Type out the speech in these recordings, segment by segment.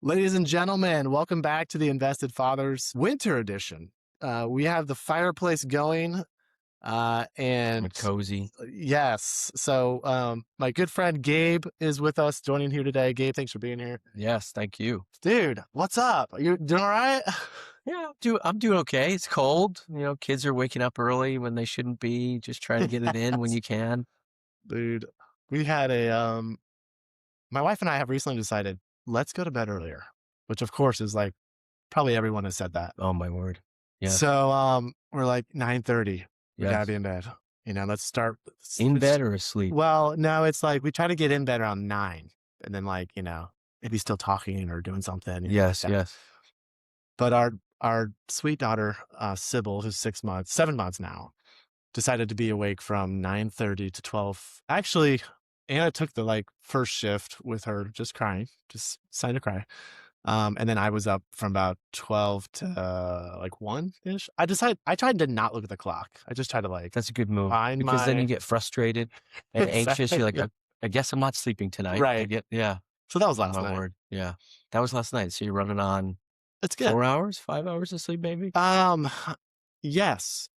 Ladies and gentlemen, welcome back to the Invested Fathers Winter Edition. We have the fireplace going, and Cozy. yes, so my good friend Gabe is with us, joining here today. Gabe, thanks for being here, Yes, thank you. dude. What's up? You doing all right? Yeah, I'm doing okay. It's cold. Kids are waking up early when they shouldn't be. Just try to get it in when Yes. you can. Dude. We had my wife and I have recently decided let's go to bed earlier, which of course is like probably everyone has said that. Oh my word. Yes. So we're like 9:30. We gotta Yes. be in bed. Let's start. In bed or asleep? Well, no, it's like we try to get in bed around 9 and then maybe still talking or doing something, like Yes, that. yes. But our sweet daughter, Sybil, who's 7 months now, decided to be awake from 9:30 to 12. Actually, Anna took the first shift with her, just crying, just starting to cry. And then I was up from about 12 to 1-ish. I tried to not look at the clock. I just tried to That's a good move find because then you my get frustrated and anxious. exactly. You're like, Yeah. I guess I'm not sleeping tonight. Right. Yeah. So that was Oh last my night. word. Yeah. That was last night. So you're running on It's good. 4 hours, 5 hours of sleep, maybe? Um, yes.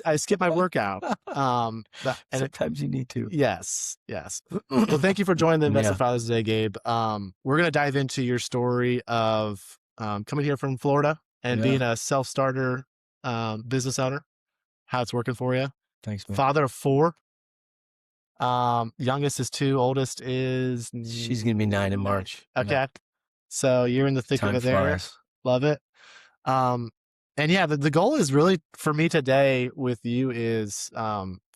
I skipped my workout. And Sometimes you need to. yes, yes. Well, thank you for joining the Invested Yeah. Fathers today, Gabe. We're gonna dive into your story of coming here from Florida and Yeah. being a self-starter business owner, how it's working for you. Thanks, man. Father of 4. Youngest is 2, oldest is She's going to be 9 in 9. March. Yeah. Okay. So you're in the thick of Time it there. flies. Love it. Um, and yeah, the goal is really for me today with you is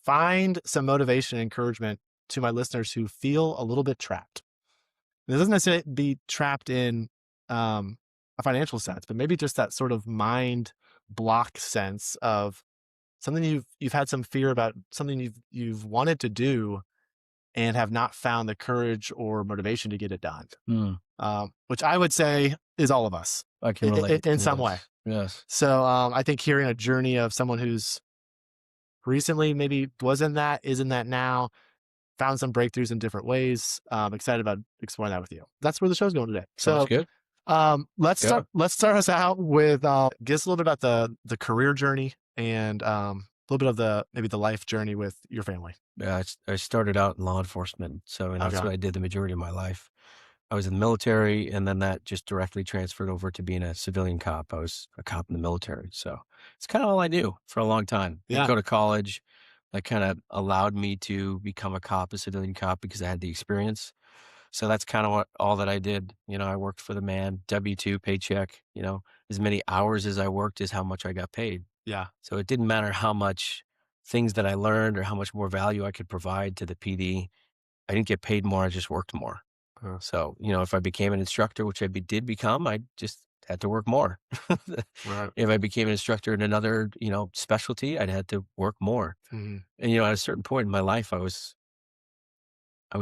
find some motivation and encouragement to my listeners who feel a little bit trapped. It doesn't necessarily be trapped in a financial sense, but maybe just that sort of mind block sense of something you've had some fear about, something you've wanted to do and have not found the courage or motivation to get it done. Mm, Which I would say is all of us I can relate. in some way. Yes. Yes. So I think hearing a journey of someone who's recently maybe was in that, is in that now, found some breakthroughs in different ways. Excited about exploring that with you. That's where the show's going today. Sounds So good. let's Yeah. start us out with give us a little bit about the career journey and a little bit of maybe the life journey with your family. Yeah. I started out in law enforcement. So, and that's Okay. what I did the majority of my life. I was in the military, and then that just directly transferred over to being a civilian cop. I was a cop in the military. So it's kind of all I knew for a long time. Didn't Yeah. go to college. That kind of allowed me to become a cop, a civilian cop, because I had the experience. So that's kind of all that I did. I worked for the man, W-2 paycheck, as many hours as I worked is how much I got paid. Yeah. So it didn't matter how much things that I learned or how much more value I could provide to the PD. I didn't get paid more. I just worked more. Uh, So, if I became an instructor, which did become, I just had to work more. right. If I became an instructor in another, specialty, I'd had to work more. Mhm. And, at a certain point in my life, I was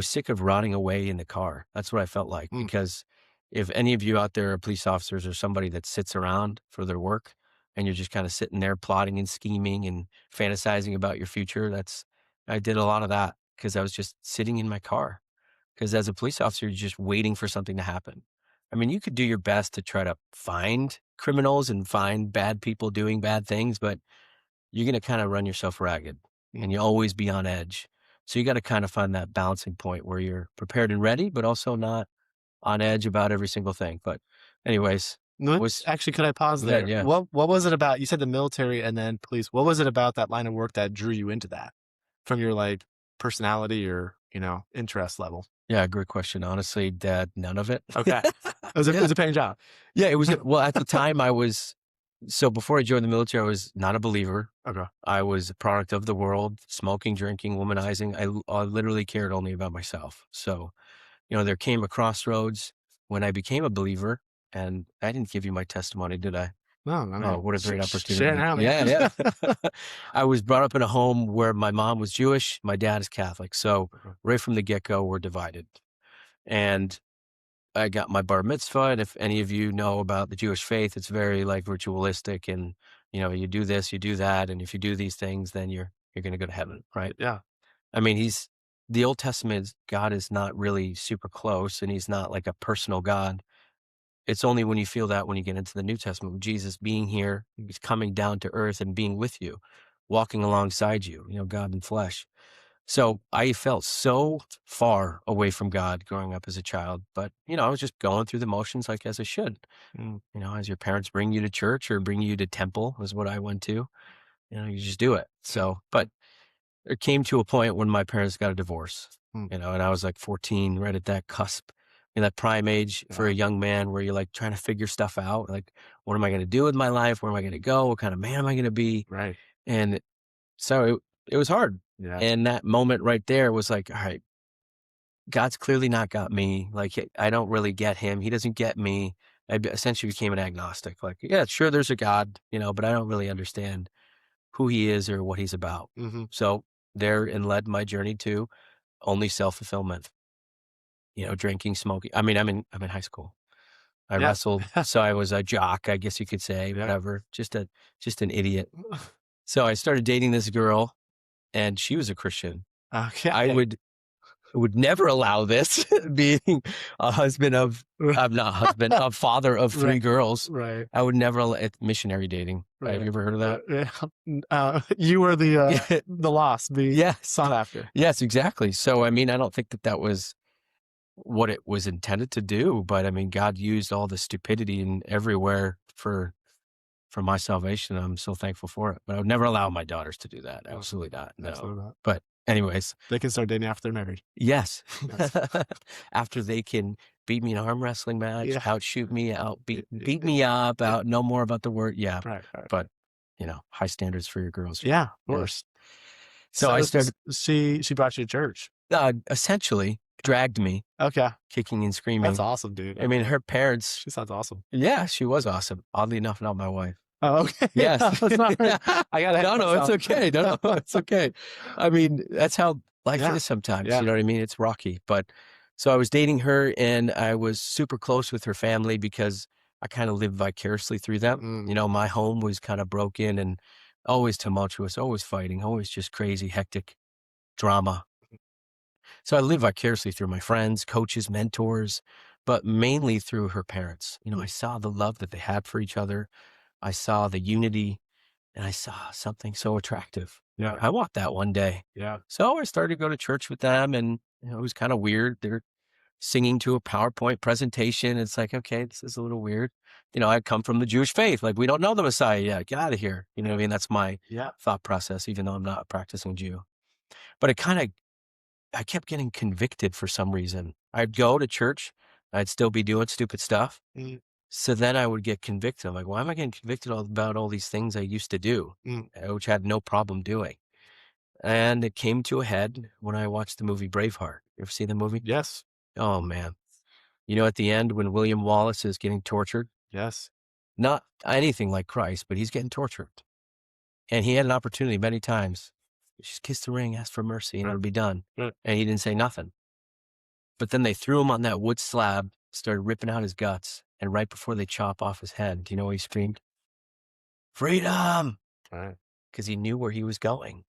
sick of rotting away in the car. That's what I felt like, Mm. because if any of you out there are police officers or somebody that sits around for their work and you're just kind of sitting there plotting and scheming and fantasizing about your future, I did a lot of that because I was just sitting in my car. Because as a police officer, you're just waiting for something to happen. I mean, you could do your best to try to find criminals and find bad people doing bad things, but you're going to kind of run yourself ragged and Mm. you'll always be on edge. So you got to kind of find that balancing point where you're prepared and ready, but also not on edge about every single thing. But anyways, No, was actually, could I pause good. there? Yeah. What was it about? You said the military and then police. What was it about that line of work that drew you into that from your personality or interest level? Yeah. Great question. Honestly, Dad, none of it. Okay, it Yeah. was a paying job. Yeah. It was, well, at the time so before I joined the military, I was not a believer. Okay. I was a product of the world, smoking, drinking, womanizing. I literally cared only about myself. So, there came a crossroads when I became a believer, and I didn't give you my testimony, did I? No, I Oh, mean, what a great share opportunity. now, man. Yeah, yeah. I was brought up in a home where my mom was Jewish, my dad is Catholic. So Okay. right from the get-go, we're divided. And I got my bar mitzvah, and if any of you know about the Jewish faith, it's very ritualistic, and you do this, you do that, and if you do these things, then you're going to go to heaven, right? Yeah. I mean, the Old Testament God is not really super close, and he's not like a personal God. it's only when you feel that when you get into the New Testament, with Jesus being here, he's coming down to earth and being with you, walking alongside you, God in flesh. So I felt so far away from God growing up as a child, but I was just going through the motions like as I should. Mm, As your parents bring you to church or bring you to temple was what I went to. You just do it. So, but it came to a point when my parents got a divorce, mm, and I was like 14, right at that cusp, in that prime age for yeah, a young man where you're like trying to figure stuff out. Like, what am I going to do with my life? Where am I going to go? What kind of man am I going to be? right. And so it was hard. Yes. And that moment right there was like, all right, God's clearly not got me. Like, I don't really get him. He doesn't get me. Essentially became an agnostic. Like, yeah, sure, there's a God, but I don't really understand who he is or what he's about. Hmm. So therein led my journey to only self-fulfillment, drinking, smoking. I mean, I'm in high school. I Yeah. wrestled, so I was a jock, I guess you could say, Yeah. whatever, just an idiot. So I started dating this girl and she was a Christian. I Okay. would never allow this being a husband of I'm not husband, a father of Right. 3 girls. Right. I would never allow it's missionary dating. Have Right. you ever heard of that? Yeah. You were Yeah. the lost being Yes. sought after. Yes, exactly. So, I mean, I don't think that that was what it was intended to do, but I mean, God used all the stupidity and everywhere for my salvation. I'm so thankful for it. But I would never allow my daughters to do that. No, Absolutely not. No. absolutely not. But anyways, They can start dating after they're married. yes. That's After they can beat me in an arm wrestling match, yeah. outshoot me, out Y- y- beat me up, y- out know more about the word. Yeah. Right. Right. But high standards for your girls. Yeah. Of Yeah. course. So I So started she brought you to church. essentially dragged me Okay. kicking and That's screaming. awesome, dude. I mean, her parents, She sounds awesome. yeah, she was awesome. Oddly enough, not my wife. Oh, okay. Yes. Yeah, sorry. Yeah. I gotta No, hang no, it's myself. okay. No, no, it's okay. I mean, that's how life Yeah. is sometimes. Yeah. You know what I mean? It's rocky. But so I was dating her and I was super close with her family because I kind of lived vicariously through them. Mm, My home was kind of broken and always tumultuous, always fighting, always just crazy, hectic drama. So I live vicariously through my friends, coaches, mentors, but mainly through her parents. I mm, saw the love that they had for each other. I saw the unity and I saw something so attractive. yeah. I want that one day. Yeah. So I started to go to church with them and it was kind of weird. They're singing to a PowerPoint presentation. It's like, okay, this is a little weird. I come from the Jewish faith. Like, we don't know the Messiah yet. Get out of here. You know what I mean? That's my Yeah. thought process, even though I'm not a practicing Jew. But I kept getting convicted for some reason. I'd go to church, I'd still be doing stupid stuff. Mm, So then I would get convicted. I'm like, why am I getting convicted about all these things I used to do, mm. which I had no problem doing? And it came to a head when I watched the movie Braveheart. You ever see the movie? Yes. Oh, man. At the end when William Wallace is getting tortured, Yes. not anything like Christ, but he's getting tortured. And he had an opportunity many times. Just kiss the ring, ask for mercy, and Right. it'll be done. Right. And he didn't say nothing. But then they threw him on that wood slab, started ripping out his guts, and right before they chop off his head, do you know what he screamed? Freedom! Right. Because he knew where he was going.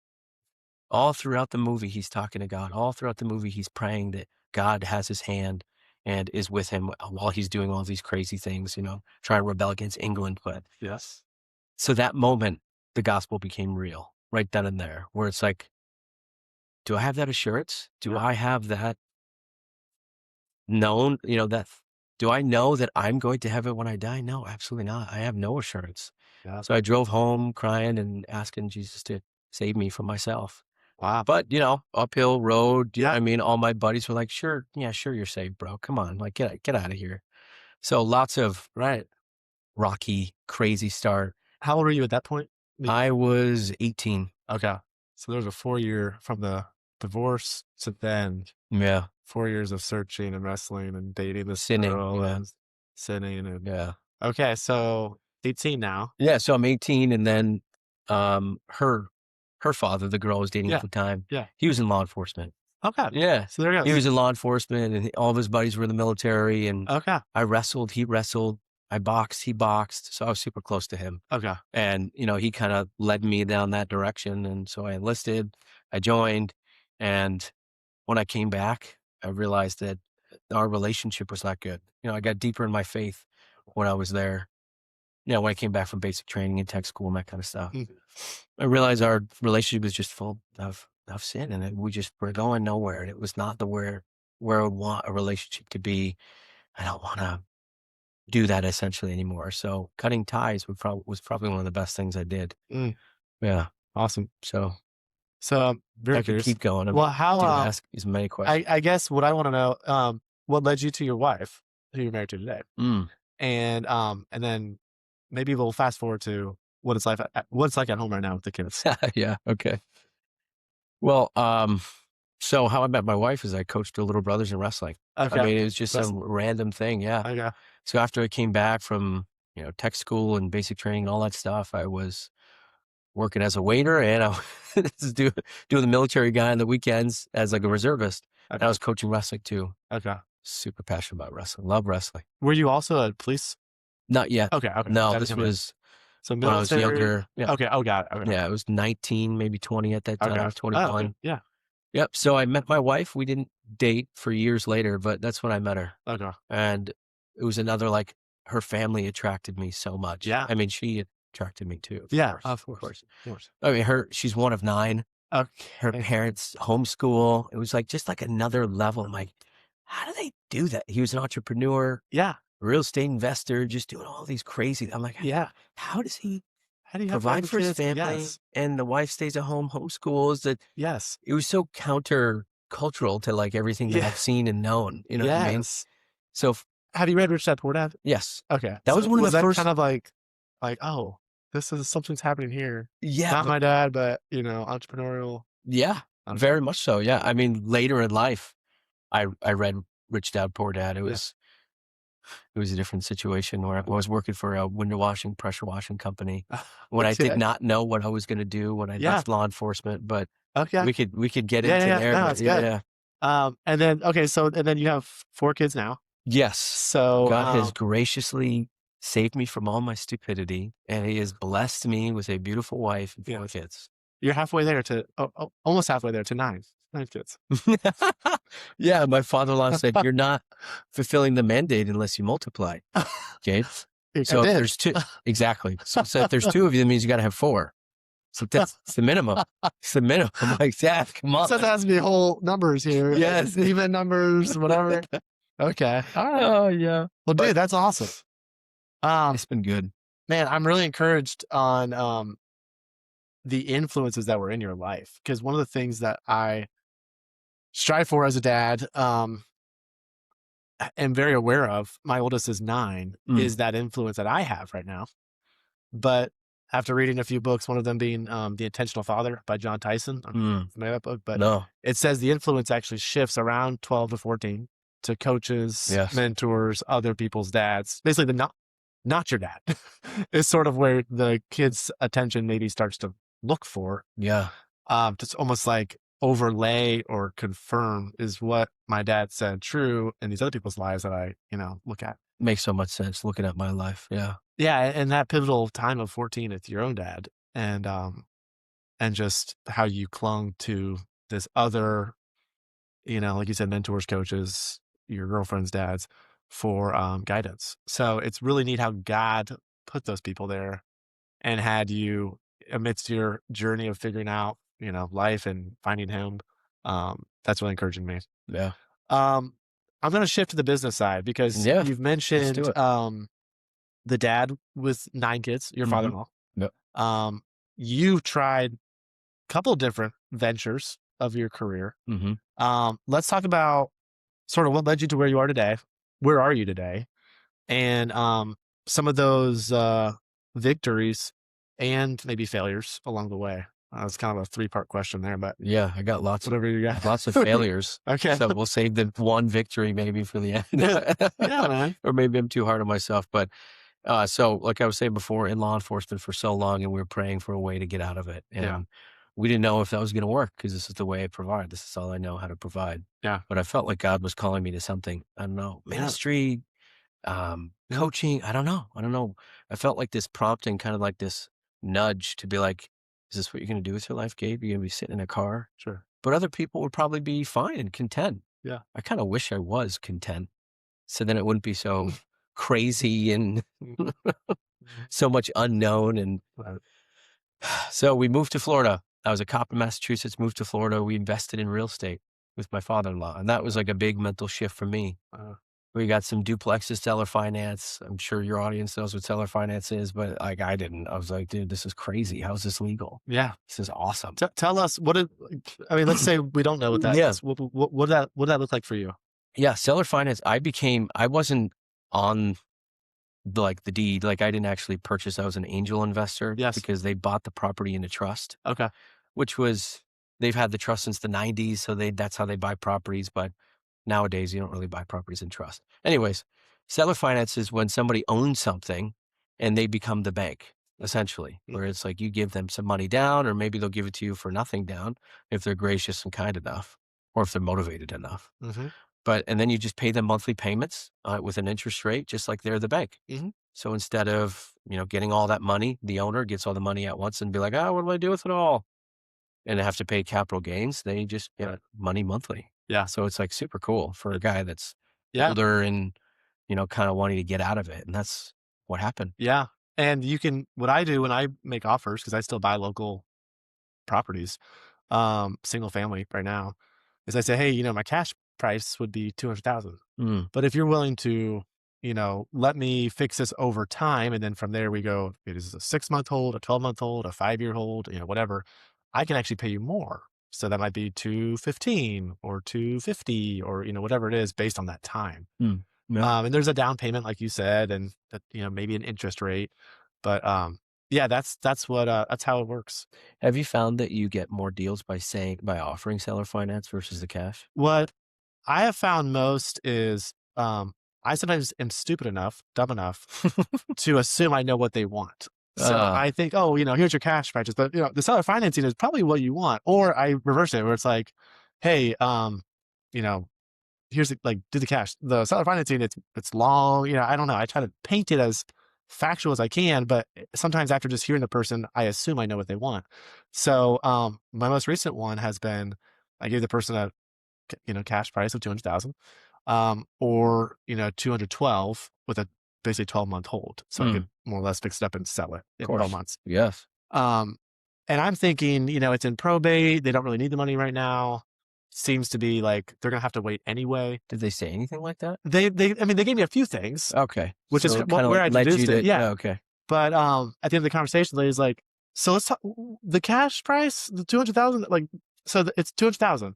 All throughout the movie, he's talking to God. All throughout the movie, he's praying that God has his hand and is with him while he's doing all these crazy things, trying to rebel against England. But Yes. so that moment, the gospel became real right then and there, where it's like, do I have that assurance? Do Yeah. I have that known, that do I know that I'm going to heaven when I die? No, absolutely not. I have no assurance. Yeah. So I drove home crying and asking Jesus to save me from myself. Wow. But, uphill road. Yeah. I mean, all my buddies were like, sure, yeah, sure, you're saved, bro. Come on, like get out of here. So lots of Right. rocky, crazy start. How old were you at that point? I was 18. Okay. So there was a 4-year from the divorce to then Yeah. 4 years of searching and wrestling and dating this Sinning. girl Yeah. and sinning and Yeah. okay. So 18 now. Yeah. So I'm 18 and then her father, the girl I was dating Yeah. at the time, Yeah. he was in law enforcement. Okay. Yeah. So there you He go. was in law enforcement and all of his buddies were in the military and Okay. I wrestled, he wrestled, I boxed, he boxed. So I was super close to him. Okay. And, he kind of led me down that direction. And so I enlisted, I joined. And when I came back, I realized that our relationship was not good. I got deeper in my faith. when I was there. When I came back from basic training and tech school and that kind of stuff. Mm, I realized our relationship was just full of sin, and we just were going nowhere. And it was not the where I would want a relationship to be. I don't want to do that essentially anymore. So cutting ties was probably one of the best things I did. mm, Yeah. awesome. So So I'm very I could curious. keep going. I Well, mean, how, dude, ask as many questions. I guess what I want to know, what led you to your wife who you're married to today? Mm. And then maybe we'll fast forward to what it's like at home right now with the kids. Yeah. Okay. Well, so how I met my wife is I coached her little brothers in wrestling. I Okay. mean, it was just That's some random thing. Yeah. okay. So after I came back from, tech school and basic training and all that stuff, I was working as a waiter and I was doing the military guy on the weekends as like a reservist. And I Okay. was coaching wrestling too. Okay. Super passionate about wrestling. Love wrestling. Were you also a police? Not yet. Okay. Okay. No, That didn't this come yet. was So when I was military. younger. Yeah. Okay. Oh, got it. Okay. Yeah. I was 19, maybe 20 at that Okay. time, Oh, okay. 21. Yeah. Yep. So I met my wife. We didn't date for years later, but that's when I met her. Okay. And it was another like her family attracted me so much. Yeah. I mean, she attracted me too, of Yeah. course. Of Of course. course. Of course. I mean, she's one of 9. Her Okay. parents homeschool. It was like just like another level. I'm like, how do they do that? He was an entrepreneur, Yeah. real estate investor, just doing all these crazy. I'm like, Yeah. how does he How do you have 5 provide for his kids? family? Yes. And the wife stays at home, homeschools. That Yes. it was so counter cultural to like everything that Yeah. I've seen and known. You know what I mean? Yes. So Have you read Rich Dad Poor Dad? yes, Okay. that was So one of was the that first. kind of like, oh, this is something's happening here. Yeah, Not but my dad, but entrepreneurial. yeah, Okay. very much so. Yeah, I mean, later in life, I read Rich Dad Poor Dad. Yeah. It was a different situation where I was working for a window washing, pressure washing company when I did Okay. not know what I was going to do when I Yeah. left law enforcement. But Okay. we could get Yeah, yeah, into yeah. there. No, But it's good. yeah, And then okay, so and then you have 4 kids now. yes, So, God has graciously saved me from all my stupidity, and He has blessed me with a beautiful wife and 4 yes, kids. you're halfway there to almost halfway there to 9 kids. Yeah, my father-in-law said, "You're not fulfilling the mandate unless you multiply, Gabe." I So if did. there's 2 exactly. So if there's 2 of you, that means you gotta have 4. So that's it's the minimum. It's the minimum. I'm like, "Dad, come on." So there has to be whole numbers here. Yes. Even numbers, whatever. Okay. All right. Oh, yeah. Well, But dude, that's awesome. it's been good. Man, I'm really encouraged on the influences that were in your life because one of the things that I strive for as a dad, am very aware of. My oldest is 9. Mm, Is that influence that I have right now? But after reading a few books, one of them being The Intentional Father by John Tyson. I don't know if mm. you're familiar with that book, but No. it says the influence actually shifts around 12 to 14 to coaches, Yes. mentors, other people's dads. Basically, the not your dad is sort of where the kid's attention maybe starts to look for. Yeah. Just almost like overlay or confirm is what my dad said true in these other people's lives that I, look at. Makes so much sense looking at my life. Yeah. Yeah, and that pivotal time of 14 with your own dad and just how you clung to this other, like you said, mentors, coaches, your girlfriend's dads for guidance. So it's really neat how God put those people there and had you amidst your journey of figuring out, life and finding him. That's really encouraging me. Yeah. Um, I'm going to shift to the business side because Yeah. you've Let's do mentioned it. the dad with 9 kids, your Mhm. father-in-law. Yep. You tried a couple different ventures of your career. Mhm. Let's talk about sort of what led you to where you are today. Where are you today? And some of those victories and maybe failures along the way. It's kind of a 3-part question there, but Yeah, I got whatever you got. lots of failures. Okay. So we'll save the one victory maybe for the end. Yeah, man. Or maybe I'm too hard on myself. But so like I was saying before, in law enforcement for so long, and we were praying for a way to get out of it. Yeah. And we didn't know if that was going to work because this is the way I provide. This is all I know how to provide. Yeah. But I felt like God was calling me to something. I don't know, Yeah. ministry, Yeah. coaching. I don't know. I don't know. I felt like this prompting, kind of like this nudge to be like, is this what you're going to do with your life, Gabe? You're going to be sitting in a car? Sure. But other people would probably be fine and content. Yeah. I kind of wish I was content. So then it wouldn't be so crazy and so much unknown. And Right. so we moved to Florida. I was a cop in Massachusetts, moved to Florida. We invested in real estate with my father-in-law. And that was like a big mental shift for me. Uh, We got some duplexes, seller finance. I'm sure your audience knows what seller finance is, but like I didn't. I was like, dude, this is crazy. How is this legal? yeah. This is awesome. Tell us what it. I mean, let's say we don't know what that Yeah. is. What did that look like for you? Yeah. Seller finance. I wasn't on like the deed. Like I didn't actually purchase. I was an angel investor Yes. because they bought the property in a trust, Okay. which was, they've had the trust since the 90s. So that's how they buy properties. But nowadays, you don't really buy properties in trust. Anyways, seller finance is when somebody owns something and they become the bank, essentially, where it's like you give them some money down, or maybe they'll give it to you for nothing down if they're gracious and kind enough, or if they're motivated enough. Mm-hmm. And then you just pay them monthly payments with an interest rate, just like they're the bank. Mm-hmm. So instead of, getting all that money, the owner gets all the money at once and be like, oh, what do I do with it all? And have to pay capital gains. They just get Right. money monthly. Yeah. So it's like super cool for a guy that's Yeah. older and, kind of wanting to get out of it. And that's what happened. Yeah. And what I do when I make offers, because I still buy local properties, single family right now, is I say, hey, my cash price would be 200,000. Mm, But if you're willing to, let me fix this over time, and then from there we go, it is a 6-month hold, a 12-month hold, a 5-year hold, whatever, I can actually pay you more. So that might be 215 or 250 or, whatever it is based on that time. mm, yeah. And there's a down payment, like you said, and maybe an interest rate. But yeah, that's how it works. Have you found that you get more deals by offering seller finance versus the cash? What I have found most is I sometimes am stupid enough, dumb enough to assume I know what they want. So uh, I think, oh, here's your cash purchase, but the seller financing is probably what you want. Or I reverse it where it's like, hey, you know, here's like do the cash. The seller financing, it's long, I don't know. I try to paint it as factual as I can, but sometimes after just hearing the person, I assume I know what they want. So my most recent one has been I gave the person a cash price of 200,000, or 212 with a basically 12-month hold, so I mm, could more or less fix it up and sell it of in 12 course. months. Yes. Um, and I'm thinking, it's in probate. They don't really need the money right now. Seems to be like they're gonna have to wait anyway. Did they say anything like that? I mean, they gave me a few things, Okay. which is So it kind of where like I led you deduced it. to, Yeah, okay. but at the end of the conversation, the lady's like, "So let's talk the cash price, the 200,000, like, so it's 200,000."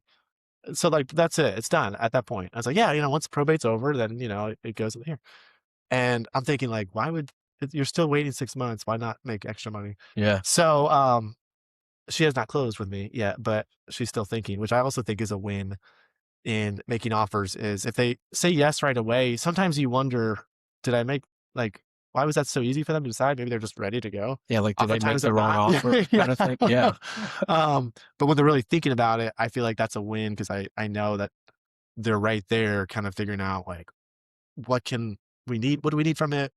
So like that's it. It's done at that point. I was like, yeah, once probate's over, then it goes in here. And I'm thinking like, why would you're still waiting 6 months? Why not make extra money? Yeah. So she has not closed with me yet, but she's still thinking, which I also think is a win in making offers. Is if they say yes right away, sometimes you wonder, did I make like why was that so easy for them to decide? Maybe they're just ready to go. Yeah. Like, did I make Oftentimes the they're wrong not. offer Yeah. kind of thing? Yeah. But when they're really thinking about it, I feel like that's a win because I know that they're right there kind of figuring out like, what can we need? What do we need from it?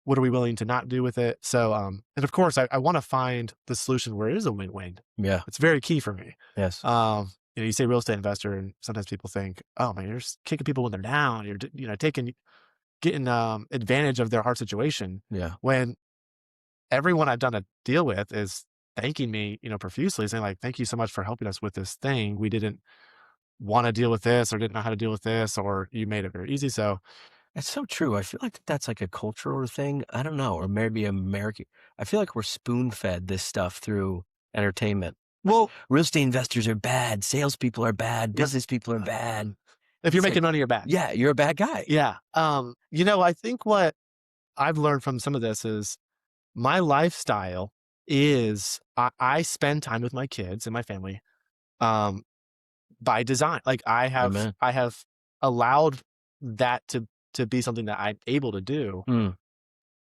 What are we willing to not do with it? So, and of course, I want to find the solution where it is a win-win. Yeah. It's very key for me. Yes. You say real estate investor, and sometimes people think, oh man, you're just kicking people when they're down. You're, getting advantage of their hard situation. Yeah. When everyone I've done a deal with is thanking me, profusely, saying like, thank you so much for helping us with this thing. We didn't want to deal with this or didn't know how to deal with this, or you made it very easy. So That's so true. I feel like that's like a cultural thing. I don't know, or maybe American. I feel like we're spoon fed this stuff through entertainment. well, Real estate investors are bad. Salespeople are bad. yep. Business people are bad. If you're It's like, making money, you're bad. yeah, you're a bad guy. Yeah. I think what I've learned from some of this is my lifestyle is I spend time with my kids and my family, um, by design. Like Amen. I have allowed that to be something that I'm able to do. Mm.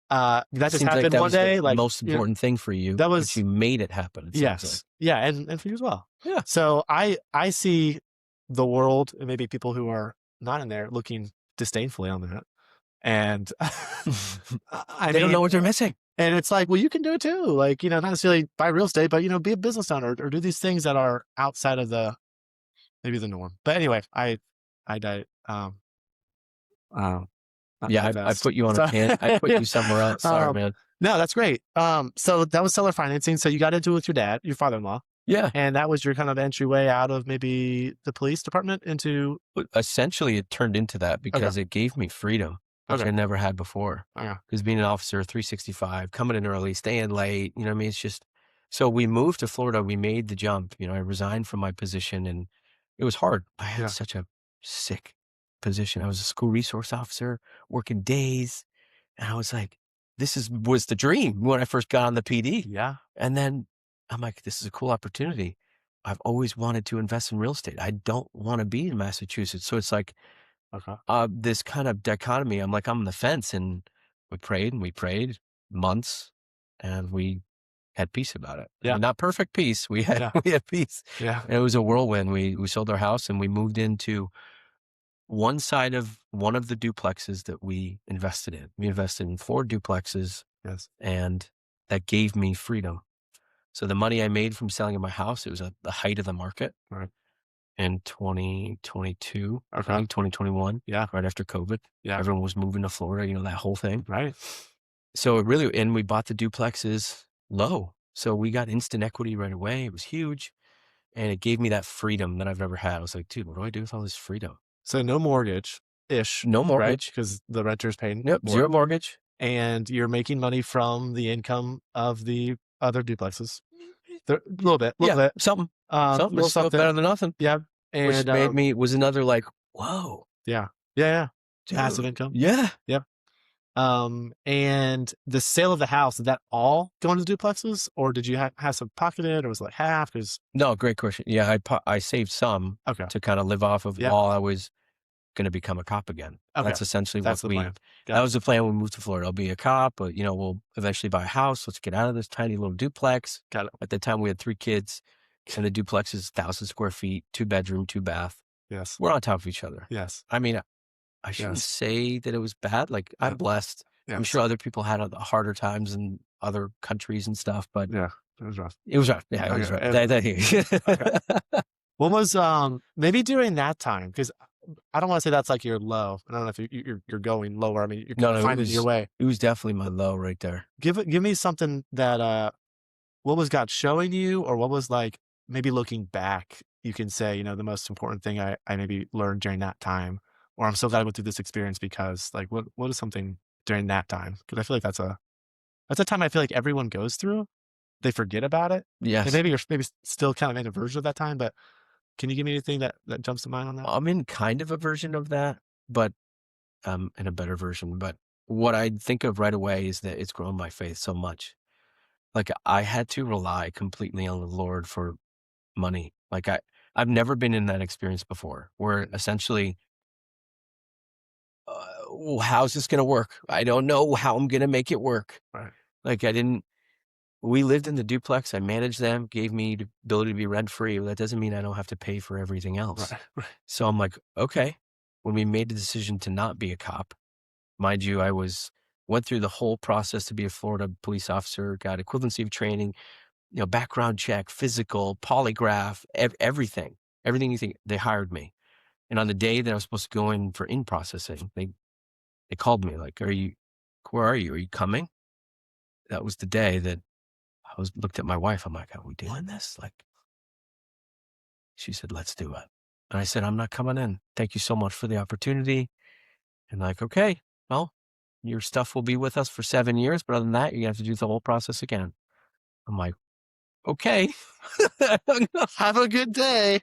That just Seems like happened that one was the day. Like, most important thing for you, that but was you made it happen. It sounds like. yes. Yeah. And for you as well. Yeah. So I see the world and maybe people who are not in there looking disdainfully on that. And I They don't know mean, what they're missing. and it's like, well, you can do it too. Like, not necessarily buy real estate, but be a business owner or do these things that are outside of maybe the norm. But anyway, I died. not Yeah, I invest. put you on a So, I put yeah. you somewhere else. Sorry, Um, man. no, that's great. So that was seller financing. So you got into it with your dad, your father-in-law, Yeah. and that was your kind of entryway out of maybe the police department into. But essentially, it turned into that Okay. because it gave me freedom, which Okay. I never had before. Okay. Because being an officer, 365, coming in early, staying late, you know what I mean? It's just so we moved to Florida, we made the jump. I resigned from my position and it was hard. I had Yeah. such a sick position. I was a school resource officer, working days. And I was like, was the dream when I first got on the PD. Yeah. And then I'm like, this is a cool opportunity. I've always wanted to invest in real estate. I don't want to be in Massachusetts. So it's like Okay. this kind of dichotomy. I'm like, I'm on the fence. And we prayed months and we had peace about it. I Yeah. mean, not perfect peace. We had Yeah. we had peace. Yeah. And it was a whirlwind. We sold our house and we moved into one side of one of the duplexes that we invested in. We invested in 4 duplexes Yes. and that gave me freedom. So the money I made from selling in my house, it was at the height of the market Right. in 2022, I Okay. think 2021, Yeah. right after COVID. Yeah. Everyone was moving to Florida, that whole thing. Right. So and we bought the duplexes low. So we got instant equity right away. It was huge. And it gave me that freedom that I've never had. I was like, dude, what do I do with all this freedom? So no mortgage ish, No right? mortgage. Because the renter's paying Yep. for it, Zero mortgage. and you're making money from the income of the other duplexes. A little bit, Yeah. little bit, Something little is still something. better than nothing, Yeah. which And was another like, whoa, yeah, yeah, yeah. Passive dude. income. Yeah. Yep. And the sale of the house, did that all go into the duplexes, or did you have some pocketed, or was it like half? Because No, great question. Yeah, I saved some okay, to kind of live off of yep, while I was going to become a cop again. okay, That's essentially that's the plan. that Got it. was the plan when we moved to Florida. I'll be a cop, but we'll eventually buy a house. Let's get out of this tiny little duplex. Got it. At the time we had 3 kids and the duplex is 1,000 square feet, 2 bedroom, 2 bath. Yes. We're on top of each other. Yes. I mean, I shouldn't Yes. say that it was bad. Like Yeah. I'm blessed. I'm Yes. sure other people had harder times in other countries and stuff, but Yeah. It was rough. it was rough. Yeah, it was Okay. rough. Okay. What was maybe during that time? Because I don't want to say that's like your low. I don't know if you're going lower. I mean, you're No, kind of no, finding your way. it was definitely my low right there. Give me something that what was God showing you, or what was like maybe looking back, you can say, the most important thing I maybe learned during that time, or I'm so glad I went through this experience because like what is something during that time? Because I feel like that's a time I feel like everyone goes through. They forget about it. And Yes. maybe you're maybe still kind of in a version of that time, but can you give me anything that jumps to mind on that? I'm in kind of a version of that, but in a better version. But what I think of right away is that it's grown my faith so much. Like I had to rely completely on the Lord for money. Like I've never been in that experience before where essentially, well, how's this going to work? I don't know how I'm going to make it work. Right. Like we lived in the duplex. I managed them, gave me the ability to be rent free. That doesn't mean I don't have to pay for everything else. Right. Right. So I'm like, okay, when we made the decision to not be a cop, mind you, went through the whole process to be a Florida police officer, got equivalency of training, background check, physical, polygraph, everything you think. They hired me. And on the day that I was supposed to go in for processing, they called me like, where are you? Are you coming? That was the day that looked at my wife. I'm like, are we doing this? Like, she said, let's do it. And I said, I'm not coming in. Thank you so much for the opportunity. And like, okay, well, your stuff will be with us for 7 years, but other than that, you have to do the whole process again. I'm like, okay. Have a good day.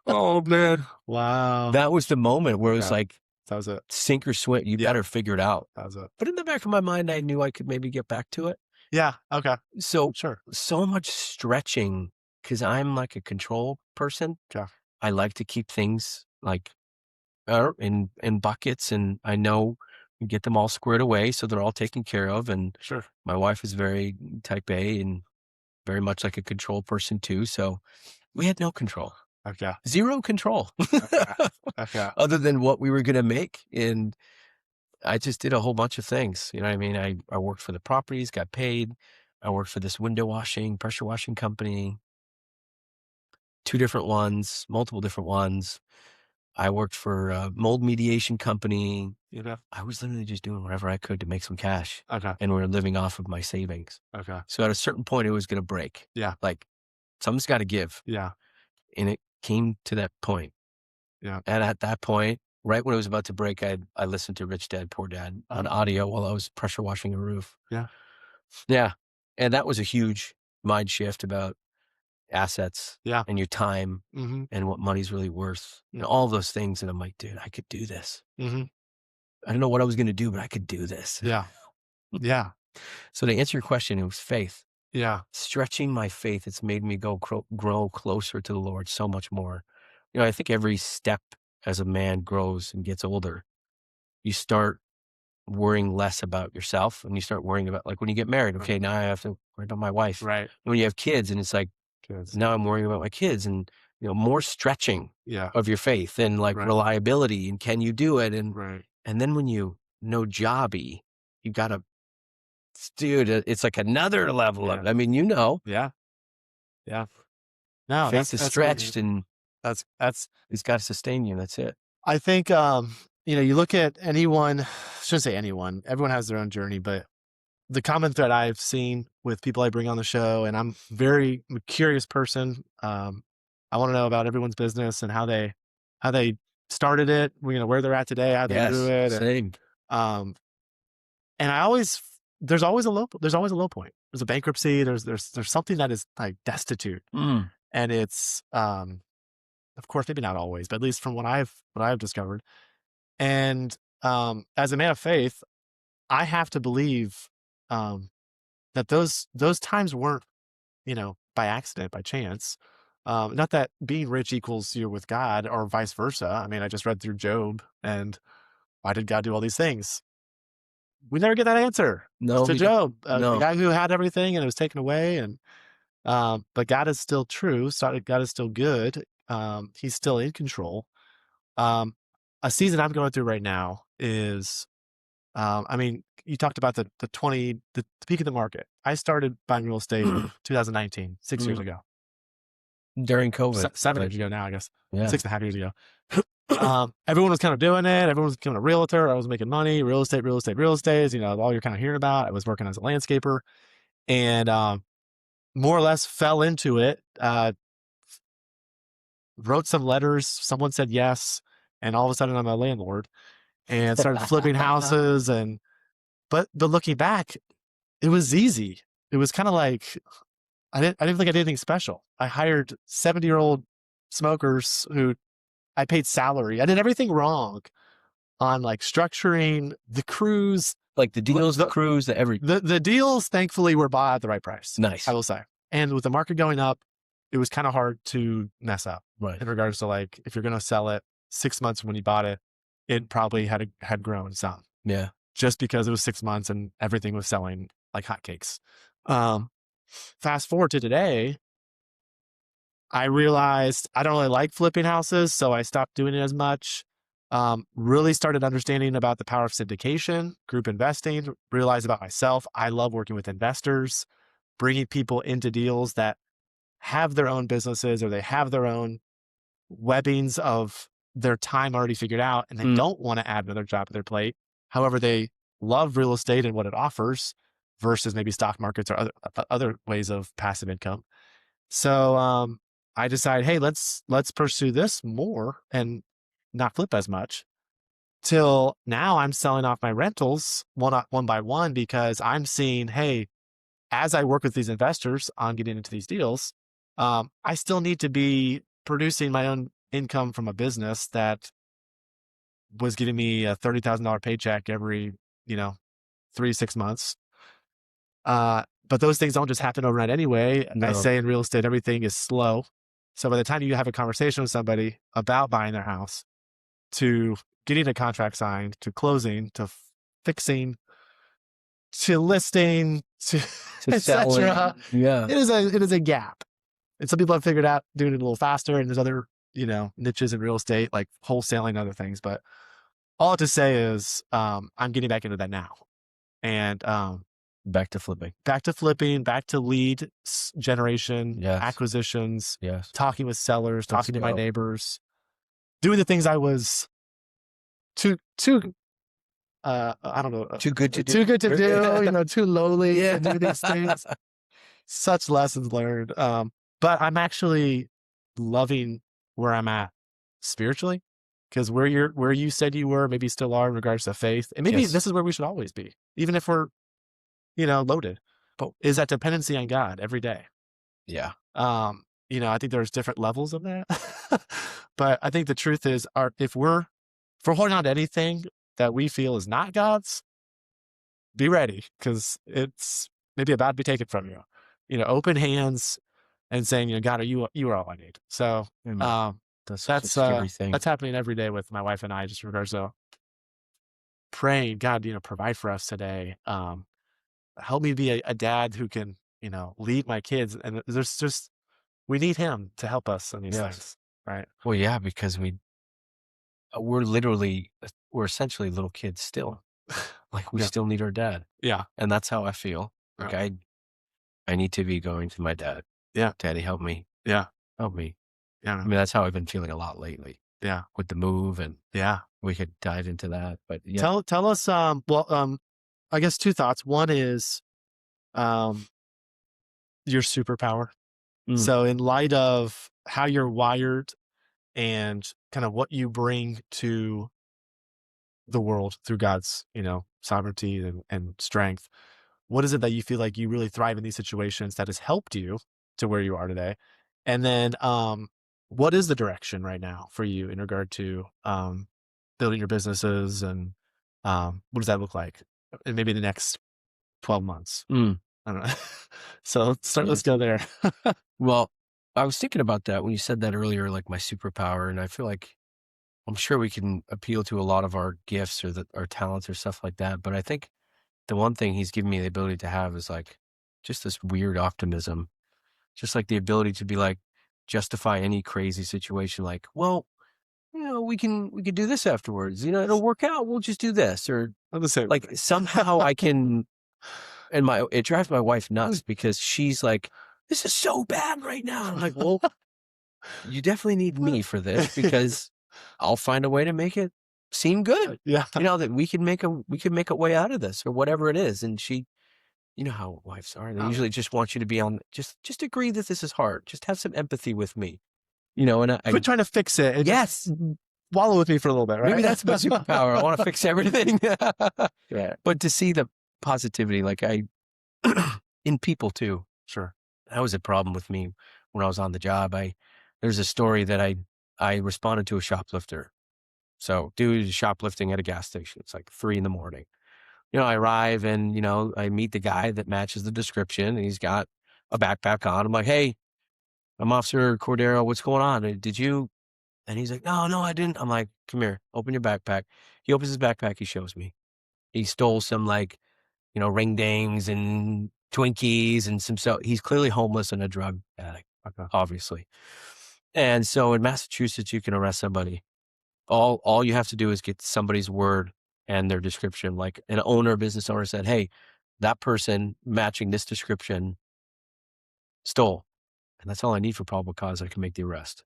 Oh man. Wow. That was the moment where it was Okay. like That was it. sink or swim. You Yeah. better figure it out. That was it. But in the back of my mind, I knew I could maybe get back to it. Yeah. Okay. So, Sure. so much stretching because I'm like a control person. Okay. I like to keep things like in buckets, and I know you get them all squared away so they're all taken care of. And Sure. my wife is very type A and very much like a control person too. So we had no control, Okay. zero control, Okay. Okay. other than what we were going to make. And I just did a whole bunch of things. You know what I mean? I worked for the properties, got paid. I worked for this window washing, pressure washing company, 2 different ones, multiple different ones. I worked for a mold mediation company. You know? I was literally just doing whatever I could to make some cash, Okay. and we are living off of my savings. Okay. So at a certain point, it was gonna break. Yeah. Like, something's gotta give, Yeah. and it came to that point. Yeah. And at that point, right when it was about to break, I listened to Rich Dad, Poor Dad on audio while I was pressure washing a roof. Yeah. Yeah, and that was a huge mind shift about assets Yeah. and your time Mhm. and what money's really worth and Mhm. all of those things, and I'm like, "Dude, I could do this." Mhm. I don't know what I was gonna do, but I could do this. Yeah. Yeah. So to answer your question, it was faith. Yeah. Stretching my faith, it's made me grow closer to the Lord so much more. I think every step as a man grows and gets older, you start worrying less about yourself and you start worrying about, like, when you get married, Right. okay, now I have to worry about my wife. Right. When you have kids and it's like, Kids. now I'm worrying about my kids, and, more stretching Yeah. of your faith and, like, Right. reliability and can you do it? Right. And then when you know jobby, you gotta, dude, it's like another level Yeah. of, I mean, Yeah. Yeah. No, faith is that's really stretched and that's it's gotta sustain you, that's it. I think, you look at anyone, shouldn't say anyone, everyone has their own journey, but the common thread I've seen with people I bring on the show, and I'm a curious person. I want to know about everyone's business and how they started it, where they're at today, how they grew Yes, it. same. Um, and there's always a low point. There's a bankruptcy. There's something that is like destitute. Mm. And it's, of course, maybe not always, but at least from what I've discovered. And, as a man of faith, I have to believe, um, that those times weren't, by accident, by chance. Not that being rich equals you're with God or vice versa. I mean, I just read through Job, and why did God do all these things? We never get that answer No, to we don't. Job, a No. guy who had everything and it was taken away. And but God is still true. So God is still good. He's still in control. Um, a season I'm going through right now is, I mean, you talked about the peak of the market. I started buying real estate 2019, 6 years Mm. ago, During COVID, 7 years like, ago now, I guess, yeah. 6.5 years ago. Everyone was kind of doing it. Everyone was becoming a realtor. I was making money, real estate, real estate, real estate, all you're kind of hearing about. I was working as a landscaper and, more or less fell into it, wrote some letters. Someone said yes. And all of a sudden I'm a landlord and started flipping houses. But looking back, it was easy. It was kind of like, I didn't think I did anything special. I hired 70-year-old smokers who I paid salary. I did everything wrong on like structuring the crews. Like the deals, the The crews, the every the deals thankfully were bought at the right price, I nice. will say. And with the market going up, it was kind of hard to mess up Right. in regards to, like, if you're going to sell it 6 months from when you bought it, it probably had grown some Yeah. just because it was 6 months and everything was selling like hotcakes. Um, Fast forward to today, I realized I don't really like flipping houses, so I stopped doing it as much. Really started understanding about the power of syndication, group investing, realized about myself. I love working with investors, bringing people into deals that have their own businesses or they have their own webbings of their time already figured out, and they Mm. don't want to add another job to their plate. However, they love real estate and what it offers versus maybe stock markets or other ways of passive income. So, I decided, hey, let's pursue this more and not flip as much. Till now, I'm selling off my rentals one by one because I'm seeing, hey, as I work with these investors on getting into these deals, I still need to be producing my own income from a business that was giving me a $30,000 paycheck every, you know, 3 to 6 months. But those things don't just happen overnight anyway. I No. say in real estate, everything is slow. So by the time you have a conversation with somebody about buying their house, to getting a contract signed, to closing, to fixing, to listing, to To sell it. etc., Yeah. it is a gap. And some people have figured out doing it a little faster. And there's other, niches in real estate like wholesaling and other things. But all to say is, I'm getting back into that now, and Back to flipping. back to flipping, back to lead generation, Yes. acquisitions, Yes. talking with sellers, Let's talking to my go. neighbors. doing the things I was too I don't know, Too good to do. too good to do, too lowly Yeah. to do these things. Such lessons learned. But I'm actually loving where I'm at spiritually, because where you said you were, maybe still are in regards to faith, and maybe Yes. this is where we should always be, even if we're loaded. But Is that dependency on God every day? yeah. I think there's different levels of that, but I think the truth is, if we're holding on to anything that we feel is not God's, be ready, because it's maybe about to be taken from you. Open hands and saying, God, you are all I need. So Amen. um, That's such a that's scary thing. that's happening every day with my wife and I, just in regards to praying, God, provide for us today. Help me be a dad who can, lead my kids. And there's just, we need him to help us in these Yes. things, right? Well, yeah, because we're essentially little kids still. Like we Yeah, still need our dad. yeah, And that's how I feel. yeah, Like I need to be going to my dad. yeah, Daddy, help me. yeah, Help me. yeah, I mean, that's how I've been feeling a lot lately yeah, with the move, and yeah. we could dive into that. But yeah. Tell us. I guess two thoughts. One is um, your superpower. Mm, So, in light of how you're wired and kind of what you bring to the world through God's, sovereignty and strength, what is it that you feel like you really thrive in these situations that has helped you to where you are today? And then, what is the direction right now for you in regard to building your businesses, and what does that look like in maybe the next 12 months? mm, I don't know. So let's yes. go there. Well, I was thinking about that when you said that earlier, like my superpower, and I feel like I'm sure we can appeal to a lot of our gifts or our talents or stuff like that. But I think the one thing he's given me the ability to have is like just this weird optimism, just like the ability to be like justify any crazy situation. Like, well, we could do this afterwards. It'll work out. We'll just do this, or I'm the same like way. somehow I can. And it drives my wife nuts because she's like, "This is so bad right now." I'm like, "Well, you definitely need me for this because I'll find a way to make it seem good. Yeah. That we can make a way out of this or whatever it is." And she, you know how wives are. They Oh, usually just want you to be on, just agree that this is hard. Just have some empathy with me. And I quit trying to fix it and just yes, wallow with me for a little bit, maybe right? that's my superpower. I want to fix everything. Yeah, But to see the positivity, like in people too. sure. That was a problem with me when I was on the job. There's a story that I responded to a shoplifter. So dude is shoplifting at a gas station. It's like 3 a.m. I arrive and, I meet the guy that matches the description, and he's got a backpack on. I'm like, "Hey, I'm Officer Cordero. What's going on? Did you?" And he's like, "No, no, I didn't." I'm like, "Come here, open your backpack." He opens his backpack. He shows me. He stole some like, ring dings and Twinkies and so he's clearly homeless and a drug addict, Okay. obviously. And so in Massachusetts, you can arrest somebody. All you have to do is get somebody's word and their description. Like an owner, business owner said, "Hey, that person matching this description stole." And that's all I need for probable cause. I can make the arrest.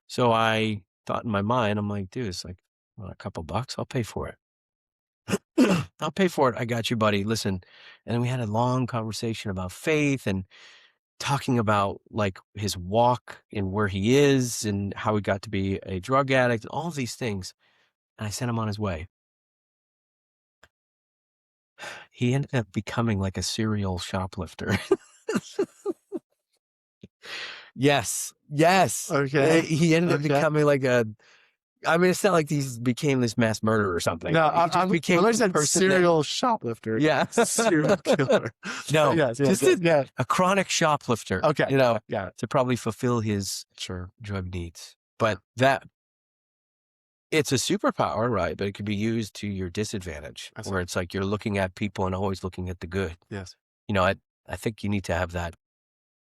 So I thought in my mind, I'm like, dude, it's like, well, a couple bucks, I'll pay for it. I'll pay for it. I got you, buddy. Listen. And then we had a long conversation about faith and talking about like his walk and where he is and how he got to be a drug addict, and all of these things. And I sent him on his way. He ended up becoming like a serial shoplifter. Yes. Yes. Okay. He ended up Okay. becoming like it's not like he became this mass murderer or something. No, He just became when I the said person that, serial shoplifter, yeah. serial killer. No, Yes, yes, just yes, yeah. a chronic shoplifter, Okay. Got it. to probably fulfill his Sure. drug needs. But that it's a superpower, right? But it could be used to your disadvantage, I see. where it's like you're looking at people and always looking at the good. Yes. I think you need to have that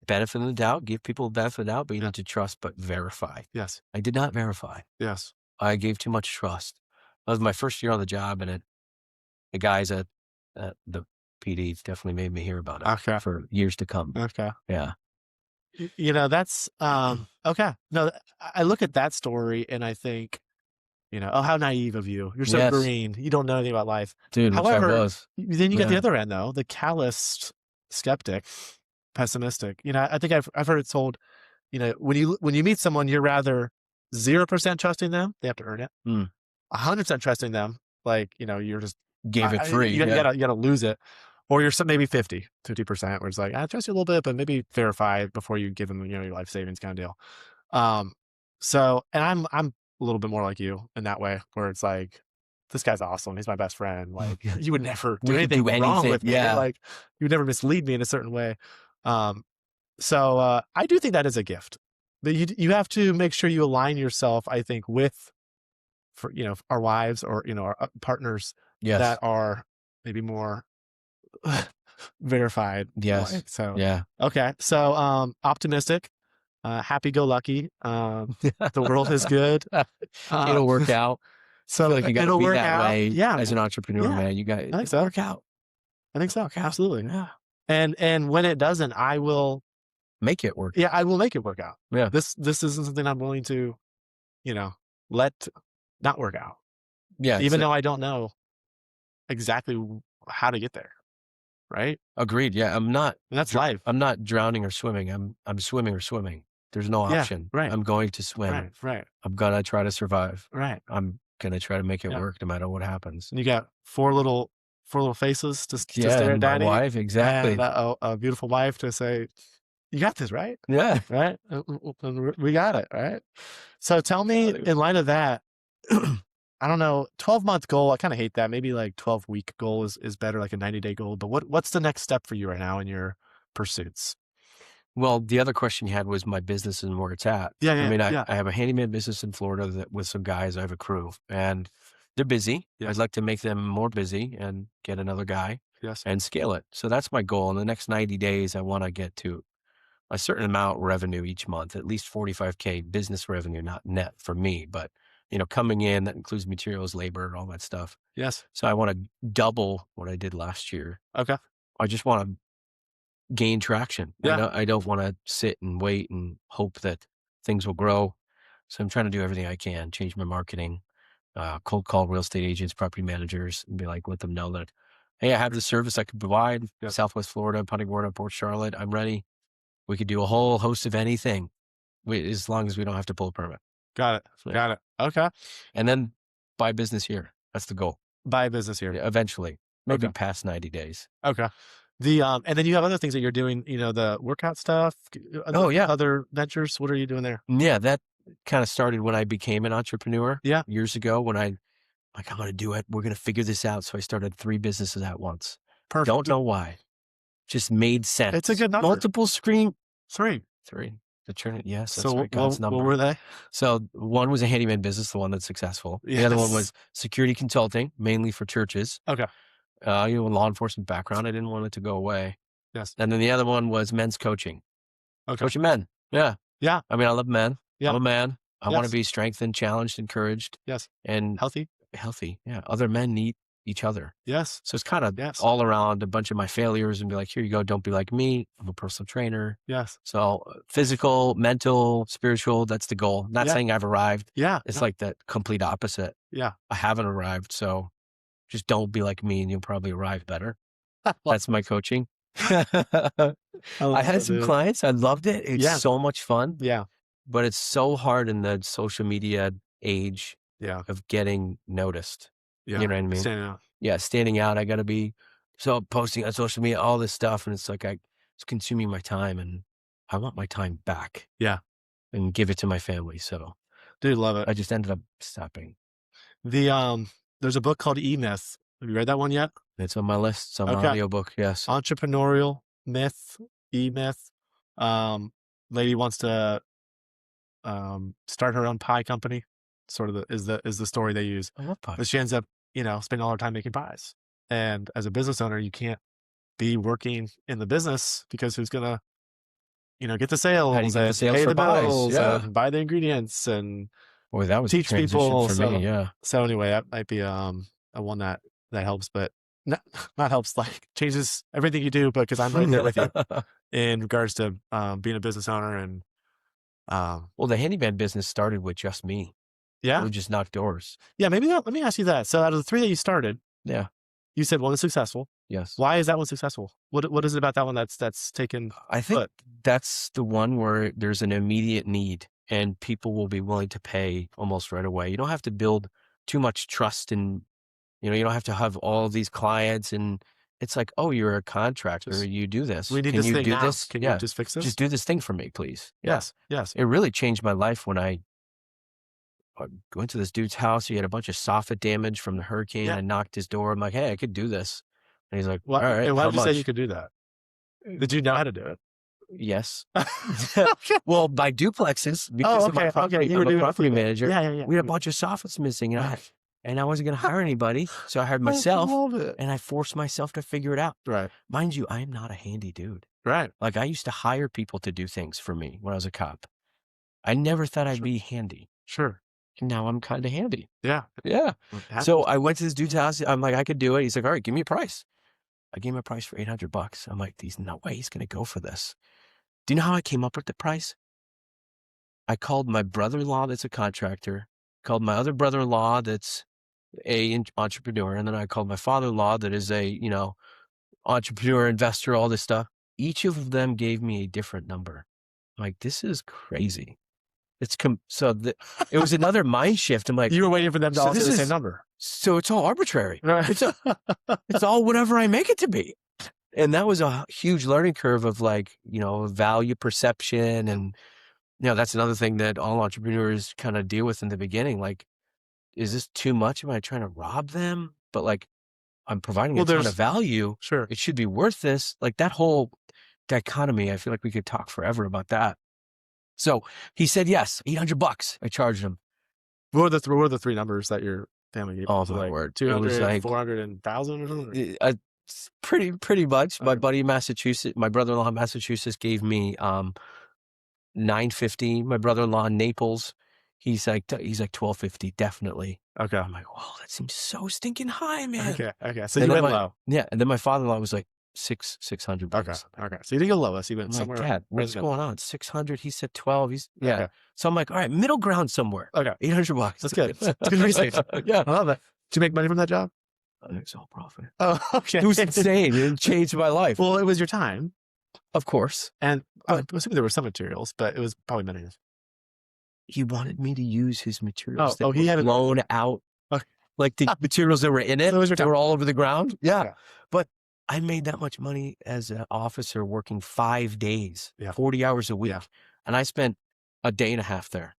benefit of the doubt, give people the benefit of the doubt, but you Yeah. need to trust but verify. Yes. I did not verify. Yes. I gave too much trust. That was my first year on the job, and the guys at the PD definitely made me hear about it Okay. for years to come. Okay. Yeah. That's okay. No, I look at that story and I think, oh, how naive of you. You're so Yes, green. You don't know anything about life. dude, which I However, was. then you get the Yeah. other end though, the calloused skeptic, pessimistic. I think I've heard it told, when you meet someone, you're rather 0% trusting them, they have to earn it. Mm. 100% trusting them, like, you're just, Gave it free. you Yeah. gotta lose it. Or you're some maybe 50% where it's like, I trust you a little bit, but maybe verify before you give them, your life savings kind of deal. Um, and I'm a little bit more like you in that way, where it's like, this guy's awesome. He's my best friend. Like, you would never do We could anything do wrong anything. with me. Yeah. Like, you would never mislead me in a certain way. Um, I do think that is a gift. But you have to make sure you align yourself, I think, with for our wives or our partners that Yes. are maybe more verified. Yes. Like so. Yeah. Okay, so happy go lucky. The world is good. It'll Um, work out. I feel so like you got to it'll be work that out. way Yeah, as man. an entrepreneur, Yeah, man. You got I think it'll so. work out. I think It'll so. work out. Absolutely. Yeah. And when it doesn't, I will. Make it work. Yeah, I will make it work out. Yeah. This isn't something I'm willing to, you know, let not work out, Yeah. even though I don't know exactly how to get there. Right. Agreed. Yeah. And that's life. I'm not drowning or swimming. I'm swimming or swimming. There's no Yeah. option. Right. I'm going to swim. Right. Right. I'm gonna try to survive. Right. I'm gonna try to make it Yeah. work no matter what happens. And you got four little faces to Yeah, stare at and my daddy, wife, and exactly. a beautiful wife to say, "You got this, right? Yeah. Right? And we got it, right?" So tell me, in light of that, I don't know, 12-month goal. I kind of hate that. Maybe like 12-week goal is better, like a 90-day goal. But what's the next step for you right now in your pursuits? Well, the other question you had was my business and where it's at. Yeah, I yeah, mean, I yeah. I have a handyman business in Florida that with some guys, I have a crew, and they're busy. I'd Yes, like to make them more busy and get another guy yes, and scale it. So that's my goal. In the next 90 days, I wanna get to a certain amount revenue each month, at least 45K business revenue, not net for me, but, coming in, that includes materials, labor, all that stuff. yes. So I wanna double what I did last year. Okay. I just wanna gain traction. Yeah, I don't wanna sit and wait and hope that things will grow. So I'm trying to do everything I can, change my marketing, cold call real estate agents, property managers, and be like, let them know that, hey, I have this service I could provide. yes. Southwest Florida, Punta Gorda, Port Charlotte. I'm ready. We could do a whole host of anything as long as we don't have to pull a permit. Got it. So, yeah. Got it. Okay. And then buy business here. That's the goal. Buy a business here. Yeah, eventually, maybe Okay. past 90 days. Okay. And then you have other things that you're doing, the workout stuff, Oh, yeah. other ventures. What are you doing there? Yeah, that kind of started when I became an entrepreneur Yeah. years ago when I'm going to do it. We're going to figure this out. So I started 3 businesses at once. Perfect. Don't know why. Just made sense. It's a good number. Multiple screen. 3. 3. The Trinity. Yes, that's So right. God's number. what were they? So one was a handyman business, the one that's successful. The other one was Yes. security consulting, mainly for churches. Okay. Law enforcement background. I didn't want it to go away. Yes. And then the other one was men's coaching. Okay. Coaching men. Yeah. Yeah. I mean, I love men. Yeah. I'm a man. I want to Yes. be strengthened, challenged, encouraged, Yes. and Healthy. healthy. Yeah. Other men need each other. Yes. So it's kind of Yes. all around a bunch of my failures and be like, here you go. Don't be like me. I'm a personal trainer. Yes. So physical, mental, spiritual, that's the goal. Not Yeah. saying I've arrived. Yeah. It's Yeah. like the complete opposite. Yeah. I haven't arrived. So just don't be like me and you'll probably arrive better. Well, That's my coaching. I I had some dude. clients. I loved it. It's Yeah. so much fun, Yeah. but it's so hard in the social media age Yeah. of getting noticed. Yeah. You know what I mean? Standing out. Yeah, standing out. I got to be posting on social media, all this stuff. And it's like, it's consuming my time and I want my time back Yeah. and give it to my family. So Dude, love it. I just ended up stopping. There's a book called E-Myth. Have you read that one yet? It's on my list. It's on my Okay. audiobook. Yes. Entrepreneurial myth, E-Myth. Lady wants to start her own pie company. Sort of is the story they use. I love pie. But she ends up, spending all her time making pies. And as a business owner, you can't be working in the business because who's gonna, get the sales get the and sales pay for the pies? bills Yeah. and buy the ingredients and Boy, that was a teach transition people. for me. Yeah. So anyway, that might be a one that helps, but not helps, like changes everything you do, because I'm right there with you. in regards to being a business owner and Well, the handyman business started with just me. I yeah, would just knock doors. yeah. Maybe let me ask you that. So out of the three that you started, Yeah. you said one is successful. Yes. Why is that one successful? What is it about that one that's taken I think foot? that's the one where there's an immediate need and people will be willing to pay almost right away. You don't have to build too much trust and, you don't have to have all these clients and it's like, "Oh, you're a contractor. Just You do this. we need Can this you thing do now. this? Can you Yeah. just fix Just this? do this thing for me, please." Yeah. Yes, yes. It really changed my life when I went to this dude's house. He had a bunch of soffit damage from the hurricane. Yeah. I knocked his door. I'm like, "Hey, I could do this." And he's like, Why, "All right, and why how did you say you much?" could do that? Did you know how to do it? Yes. Okay. Well, by duplexes, Oh, because of my okay, okay. property, You were I'm a doing it for property the manager. yeah, yeah, yeah. We had a bunch of soffits missing, and Right. I wasn't gonna hire anybody, so I hired I myself, love it. and I forced myself to figure it out. Right, Mind you, I am not a handy dude. right. Like, I used to hire people to do things for me when I was a cop. I never thought I'd Sure, be handy. sure. And now I'm kinda handy. Yeah. Yeah. It So happens. I went to this dude's house. I'm like, "I could do it." He's like, "All right, give me a price." I gave him a price for $800. I'm like, "There's no way he's gonna go for this." Do you know how I came up with the price? I called my brother-in-law that's a contractor, called my other brother-in-law that's a entrepreneur, and then I called my father-in-law that is a, entrepreneur, investor, all this stuff. Each of them gave me a different number. I'm like, this is crazy. It was another mind shift. I'm like, You were waiting for them to so all say this the same is number. so it's all arbitrary. Right. It's all whatever I make it to be. And that was a huge learning curve of like, value perception. And, that's another thing that all entrepreneurs kind of deal with in the beginning. Like, is this too much? Am I trying to rob them? But like, I'm providing Well, a ton of there's value. sure. It should be worth this. Like that whole dichotomy, I feel like we could talk forever about that. So he said, yes, $800. I charged him. What were the three numbers that your family gave? Oh Was it my like word. It was 200, like 400, and 1,000 or something? pretty much. My Okay. buddy in Massachusetts, my brother-in-law in Massachusetts gave me 950. My brother-in-law in Naples, he's like 1250, definitely. Okay. I'm like, whoa, that seems so stinking high, man. Okay. Okay. So And you then went low. yeah, and then my father-in-law was like $600. Okay. Okay. So you didn't go lowest. You went I'm like, somewhere Dad, right in what's the middle. going on? 600. He said 12. Yeah. Okay. So I'm like, all right, middle ground somewhere. Okay. $800. That's good. It's good research. Yeah. I love that. Did you make money from that job? It's all profit. Oh, okay. It was insane. It changed my life. Well, it was your time. Of course. And But- I'm assuming there were some materials, but it was probably many. He wanted me to use his materials that he were had it. blown out. Okay. Like the materials that were in it, So it was your they were time. all over the ground. Yeah. Okay. But I made that much money as an officer working 5 days, Yeah. 40 hours a week. Yeah. And I spent a day and a half there.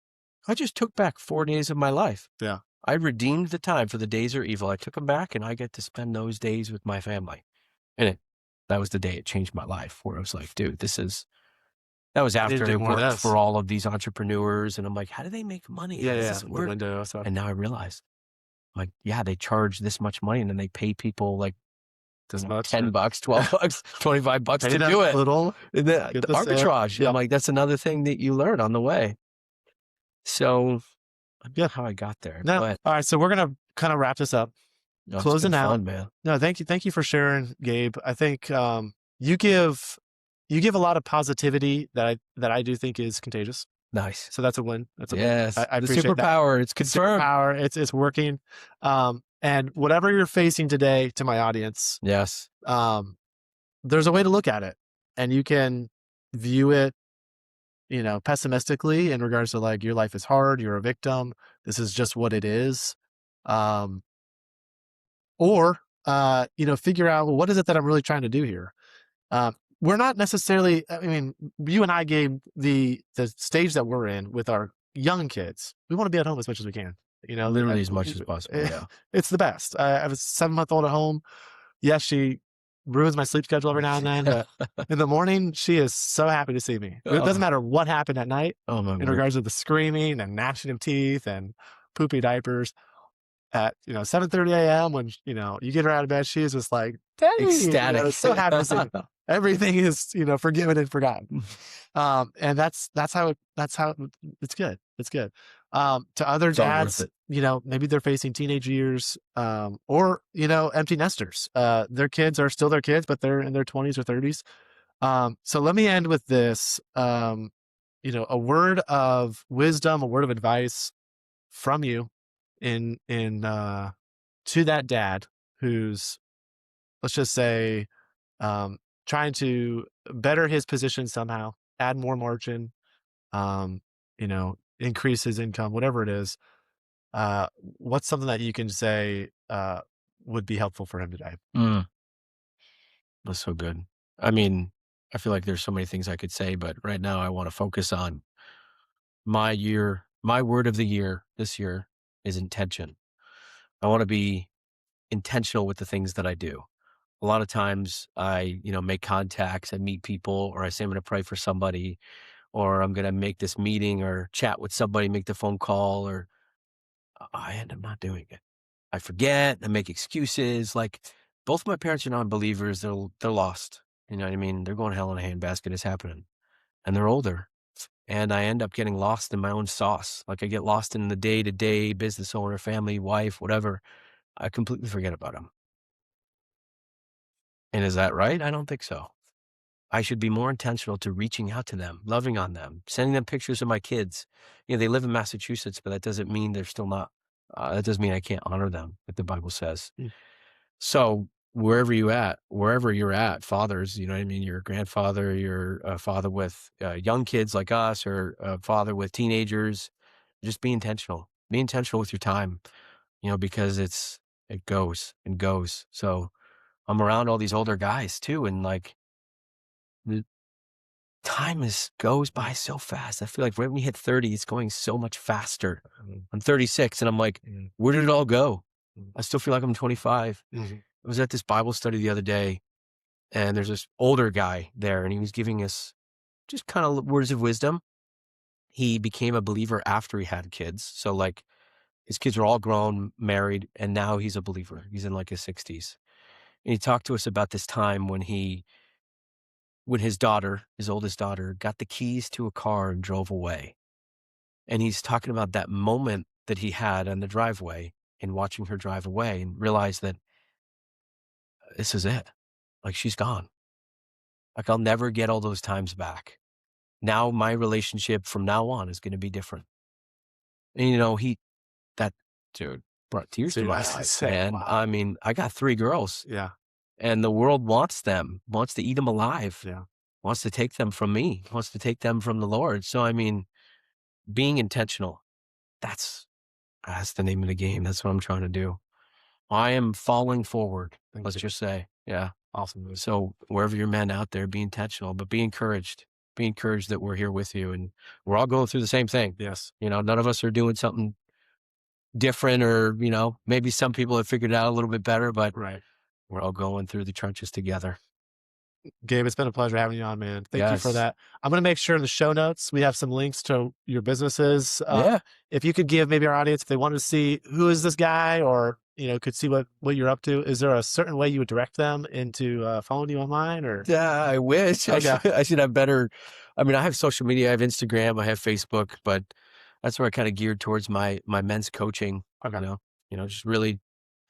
I just took back 4 days of my life. Yeah. I redeemed the time for the days are evil. I took them back and I get to spend those days with my family. And that was the day it changed my life where I was like, dude, that was I need to after do I more of worked this. for all of these entrepreneurs. And I'm like, how do they make money? How does this The work? window stuff. And now I realized, like, yeah, they charge this much money and then they pay people like This much. $10, $12, $25 Pay to that do it. little. And the Get the sale. arbitrage. Yeah. I'm like, that's another thing that you learn on the way. So Yeah. how I got there. No. But All right. So we're gonna kind of wrap this up. no, it's Closing been out. fun, man. No, thank you. Thank you for sharing, Gabe. I think you give a lot of positivity that I do think is contagious. Nice. So that's a win. That's a win. Yes. I the appreciate that. superpower. It's confirmed. Superpower. It's working. And whatever you're facing today, to my audience, Yes. there's a way to look at it, and you can view it, pessimistically in regards to like your life is hard, you're a victim, this is just what it is, or figure out, well, what is it that I'm really trying to do here. We're not necessarily. I mean, you and I gave the stage that we're in with our young kids. We want to be at home as much as we can. Literally as much as possible. Yeah. It's the best. I have a 7-month-old at home. Yes, she ruins my sleep schedule every now and then, but in the morning, she is so happy to see me. It doesn't matter what happened at night Oh my in word. regards to the screaming and gnashing of teeth and poopy diapers. At 7:30 a.m. when you get her out of bed, she is just like, "Daddy," Ecstatic. so happy to see me. Everything is forgiven and forgotten. And that's how it's good. It's good. To other It's all worth dads, it. maybe they're facing teenage years, or empty nesters. Their kids are still their kids, but they're in their 20s or 30s. So let me end with this. A word of wisdom, a word of advice from you in to that dad who's, let's just say, um, trying to better his position somehow, add more margin, um, increase his income, whatever it is. What's something that you can say would be helpful for him today? Mm, that's so good. I mean, I feel like there's so many things I could say, but right now I want to focus on my year. My word of the year this year is intention. I want to be intentional with the things that I do. A lot of times I, make contacts, I meet people, or I say I'm going to pray for somebody, or I'm going to make this meeting or chat with somebody, make the phone call, or I end up not doing it. I forget, I make excuses. Like both my parents are non-believers. They're lost. You know what I mean? They're going to hell in a handbasket. It's happening, and they're older. And I end up getting lost in my own sauce. Like I get lost in the day to day business owner, family, wife, whatever. I completely forget about them. And is that right? I don't think so. I should be more intentional to reaching out to them, loving on them, sending them pictures of my kids. They live in Massachusetts, but that doesn't mean they're still not. That doesn't mean I can't honor them, like the Bible says. Mm. So wherever you're at, fathers, you know what I mean? You're a grandfather, you're a father with young kids like us, or a father with teenagers. Just be intentional. Be intentional with your time, because it goes and goes. So I'm around all these older guys too, and like the time goes by so fast. I feel like right when you hit 30, it's going so much faster. Mhm. I'm 36 and I'm like, Mhm. where did it all go? Mhm. I still feel like I'm 25. Mhm. I was at this Bible study the other day, and there's this older guy there, and he was giving us just kind of words of wisdom. He became a believer after he had kids. So, like, his kids are all grown, married, and now he's a believer. He's in like his 60s. And he talked to us about this time when his daughter, his oldest daughter, got the keys to a car and drove away. And he's talking about that moment that he had on the driveway and watching her drive away and realize that this is it. Like, she's gone. Like, I'll never get all those times back. Now my relationship from now on is gonna be different. And, that dude brought tears to See, I my was gonna eyes, say, man. wow. I mean, I got 3 girls, Yeah. and the world wants them, wants to eat them alive, Yeah. wants to take them from me, wants to take them from the Lord. So, I mean, being intentional, that's that's the name of the game. That's what I'm trying to do. I am falling forward, Thank let's you. just say. Yeah. Awesome, dude. So wherever you're men out there, be intentional, but be encouraged. Be encouraged that we're here with you and we're all going through the same thing. Yes. None of us are doing something different, or, maybe some people have figured it out a little bit better, but Right. we're all going through the trenches together. Gabe, it's been a pleasure having you on, man. Thank you for Yes. that. I'm going to make sure in the show notes we have some links to your businesses. Yeah. If you could give maybe our audience, if they wanted to see who is this guy, or could see what you're up to, is there a certain way you would direct them into following you online? Or Yeah, I wish okay, I should have better. I mean, I have social media, I have Instagram, I have Facebook, but that's where I kind of geared towards my men's coaching, okay. just really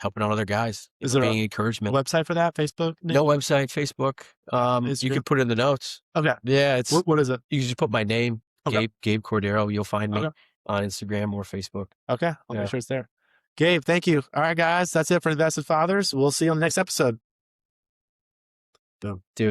helping out other guys, Is there a being encouragement. website for that? Facebook, No website, Facebook. You Instagram? could put it in the notes. Okay. Yeah, What is it? you can just put my name, Okay. Gabe Cordero. You'll find me Okay. on Instagram or Facebook. Okay. I'll make Yeah. sure it's there. Gabe, thank you. All right, guys, that's it for Invested Fathers. We'll see you on the next episode. Boom. Dude.